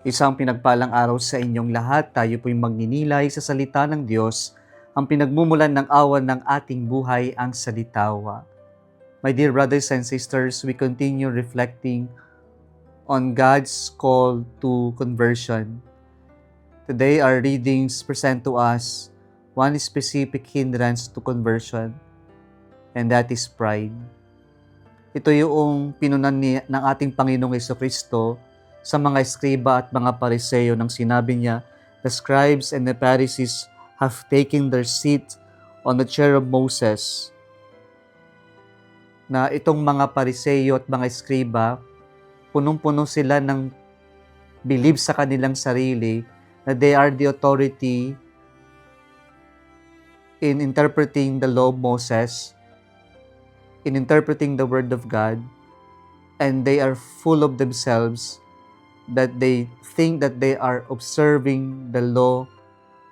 Isang pinagpalang araw sa inyong lahat. Tayo po'y magninilay sa salita ng Diyos, ang pinagmumulan ng awan ng ating buhay, ang salitawa. My dear brothers and sisters, we continue reflecting on God's call to conversion. Today, our readings present to us one specific hindrance to conversion, and that is pride. Ito yung pinunan ng ating Panginoong Jesucristo sa mga eskriba at mga Pariseo nang sinabi niya, "The scribes and the Pharisees have taken their seat on the chair of Moses." Na itong mga Pariseo at mga eskriba, punong-puno sila ng believe sa kanilang sarili na they are the authority in interpreting the law of Moses, in interpreting the Word of God, and they are full of themselves that they think that they are observing the law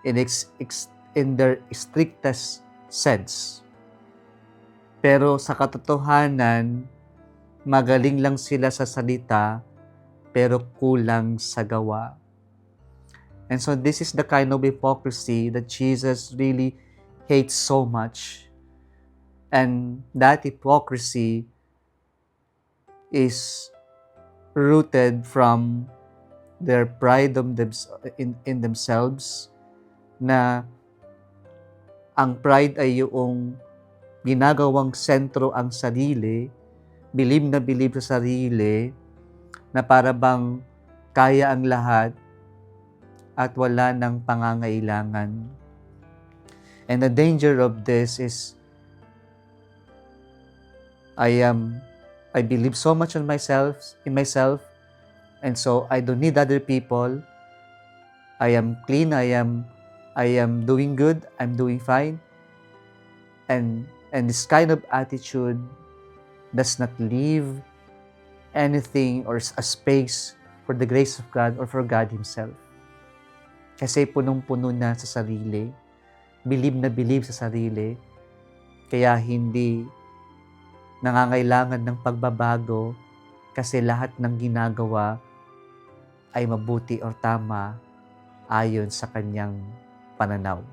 in their strictest sense. Pero sa katotohanan, magaling lang sila sa salita, pero kulang sa gawa. And so this is the kind of hypocrisy that Jesus really hates so much. And that hypocrisy is rooted from their pride in themselves, na ang pride ay yung ginagawang sentro ang sarili, bilib na bilib sa sarili, na para bang kaya ang lahat at wala ng pangangailangan. And the danger of this is I believe so much in myself, and so I don't need other people. I am clean, I am doing good, I'm doing fine. And this kind of attitude does not leave anything or a space for the grace of God or for God Himself. Kasi punong-puno na sa sarili, believe na believe sa sarili, kaya hindi nangangailangan ng pagbabago kasi lahat ng ginagawa ay mabuti o tama ayon sa kanyang pananaw.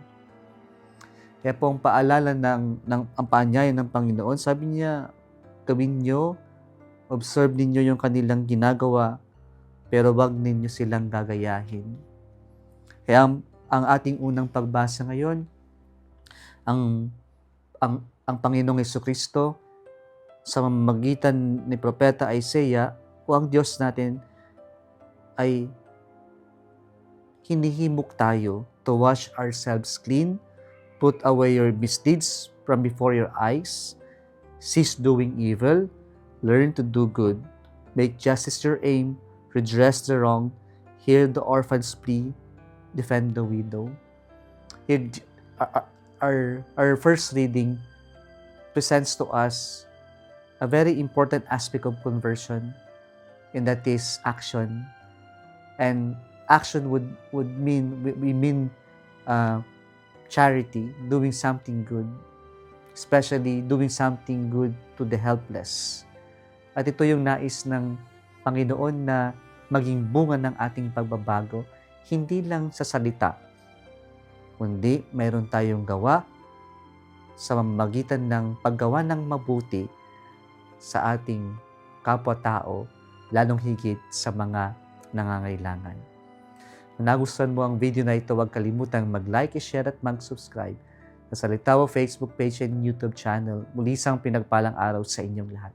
Kaya po ang paalala ang paanyaya ng Panginoon, sabi niya, gawin niyo, observe ninyo yung kanilang ginagawa, pero wag ninyo silang gagayahin. Kaya ang ating unang pagbasa ngayon, ang Panginoong Jesucristo, sa mamagitan ni Propeta Isaiah, o ang Diyos natin ay hinihimok tayo to wash ourselves clean, put away your misdeeds from before your eyes, cease doing evil, learn to do good, make justice your aim, redress the wrong, hear the orphan's plea, defend the widow. Here, our first reading presents to us a very important aspect of conversion, and that is action. And action would mean charity, doing something good, especially doing something good to the helpless. At ito yung nais ng Panginoon na maging bunga ng ating pagbabago, hindi lang sa salita, kundi mayroon tayong gawa sa pamamagitan ng paggawa ng mabuti sa ating kapwa-tao, lalong higit sa mga nangangailangan. Kung nagustuhan mo ang video na ito, huwag kalimutang mag-like, i-share at mag-subscribe sa Salitawa Facebook page and YouTube channel. Muli isang pinagpalang araw sa inyong lahat.